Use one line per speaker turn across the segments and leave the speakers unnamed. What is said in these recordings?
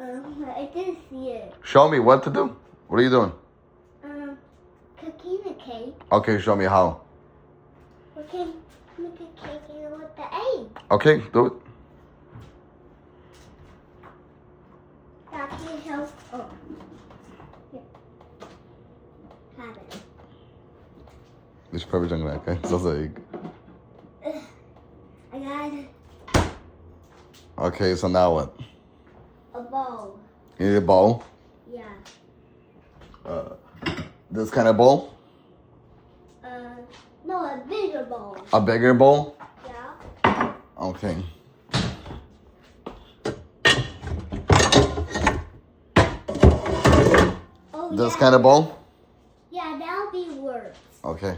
I didn't see it.
Show me what to do. What are you doing?
Cooking a cake.
Okay, show me how.
We can make a cake with the egg.
Okay, do it.
That can help. Oh. Here. Have it.
Deixa pra ver de anglar, okay? Só sei.
I got
Okay, so now what?
a bowl.
You need a bowl?
Yeah.
This kind of bowl?
No, a bigger bowl.
A bigger bowl?
Yeah.
Okay.
Oh,
This
yeah.
kind of bowl?
Yeah, that'll be worse.
Okay.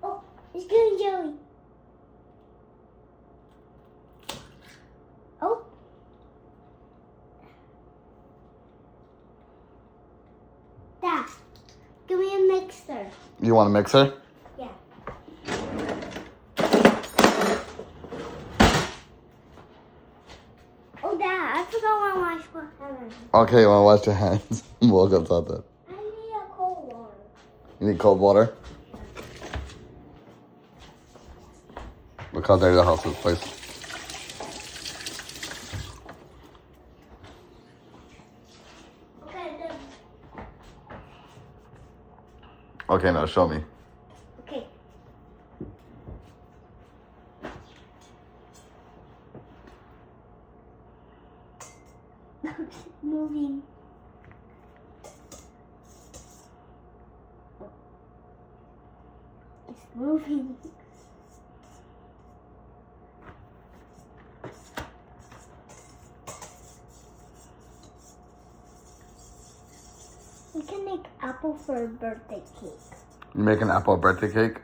Oh, it's getting jelly. Oh. Dad, give me a mixer.
You want a mixer?
Yeah. Oh, Dad, I forgot my wash my hands.
Okay, you want to wash your hands? We'll go about that.
I need a cold water.
You need cold water? Look how dirty the house is, please.
Okay, then.
Okay, now show me.
Okay. Moving. It's moving. We can make apple for a birthday cake.
You make an apple birthday cake?